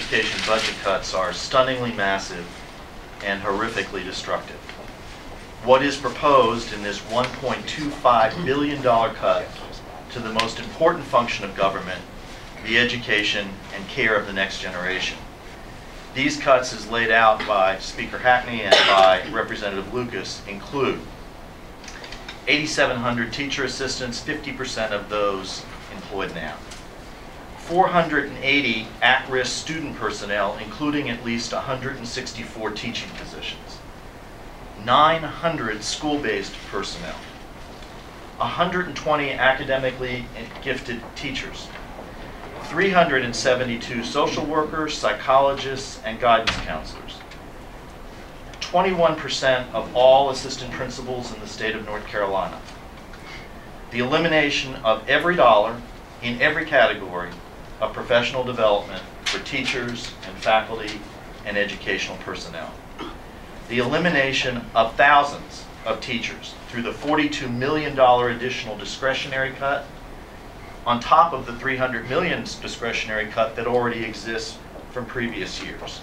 education budget cuts are stunningly massive and horrifically destructive. What is proposed in this $1.25 billion cut to the most important function of government, the education and care of the next generation. These cuts, as laid out by Speaker Hackney and by Representative Lucas, include 8,700 teacher assistants, 50% of those employed now. 480 at-risk student personnel, including at least 164 teaching positions. 900 school-based personnel. 120 academically gifted teachers. 372 social workers, psychologists, and guidance counselors. 21% of all assistant principals in the state of North Carolina. The elimination of every dollar in every category of professional development for teachers and faculty and educational personnel. The elimination of thousands of teachers through the $42 million additional discretionary cut, on top of the $300 million discretionary cut that already exists from previous years,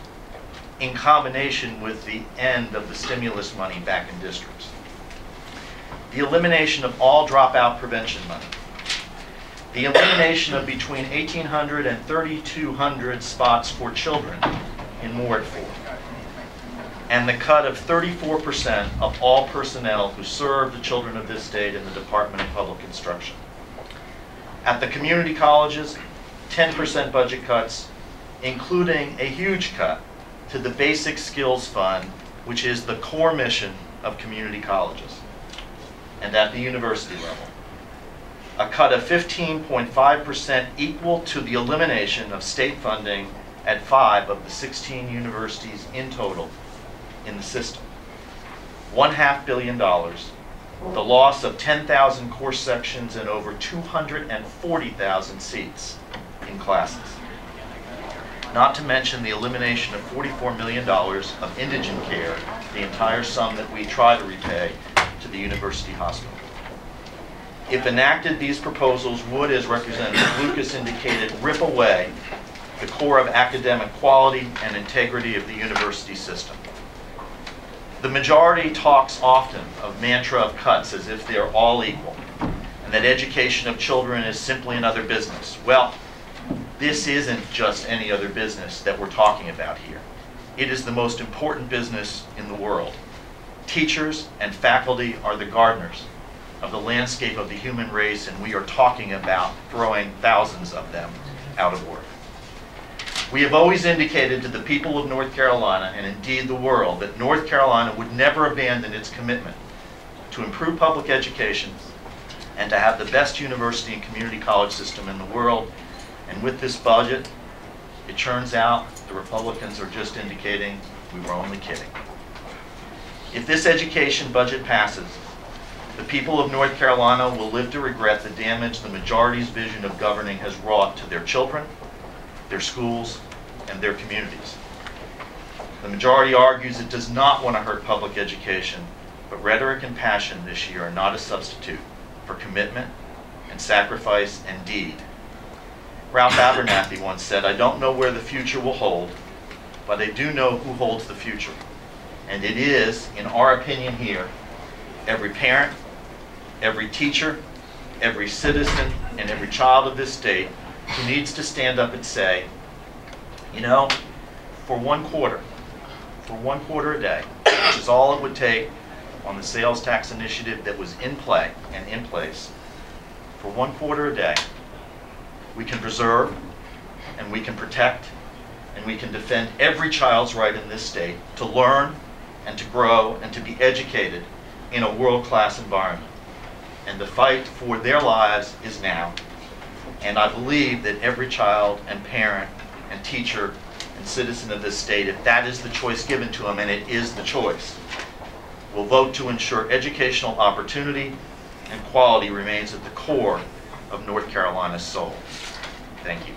in combination with the end of the stimulus money back in districts. The elimination of all dropout prevention money. The elimination of between 1,800 and 3,200 spots for children in Ward 4. And the cut of 34% of all personnel who serve the children of this state in the Department of Public Instruction. At the community colleges, 10% budget cuts, including a huge cut to the Basic Skills Fund, which is the core mission of community colleges. And at the university level, a cut of 15.5% equal to the elimination of state funding at 5 of the 16 universities in total in the system. $1.5 billion, the loss of 10,000 course sections and over 240,000 seats in classes. Not to mention the elimination of $44 million of indigent care, the entire sum that we try to repay to the university hospital. If enacted, these proposals would, as Representative Lucas indicated, rip away the core of academic quality and integrity of the university system. The majority talks often of mantra of cuts as if they're all equal, and that education of children is simply another business. Well, this isn't just any other business that we're talking about here. It is the most important business in the world. Teachers and faculty are the gardeners of the landscape of the human race, and we are talking about throwing thousands of them out of work. We have always indicated to the people of North Carolina, and indeed the world, that North Carolina would never abandon its commitment to improve public education and to have the best university and community college system in the world. And with this budget, it turns out the Republicans are just indicating we were only kidding. If this education budget passes, the people of North Carolina will live to regret the damage the majority's vision of governing has wrought to their children, their schools, and their communities. The majority argues it does not want to hurt public education, but rhetoric and passion this year are not a substitute for commitment and sacrifice and deed. Ralph Abernathy once said, "I don't know where the future will hold, but I do know who holds the future." And it is, in our opinion here, every parent, every teacher, every citizen, and every child of this state who needs to stand up and say, you know, for one quarter a day, which is all it would take on the sales tax initiative that was in play and in place, for 1 quarter a day, we can preserve and we can protect and we can defend every child's right in this state to learn and to grow and to be educated in a world-class environment. And the fight for their lives is now. And I believe that every child and parent and teacher and citizen of this state, if that is the choice given to them, and it is the choice, will vote to ensure educational opportunity and quality remains at the core of North Carolina's soul. Thank you.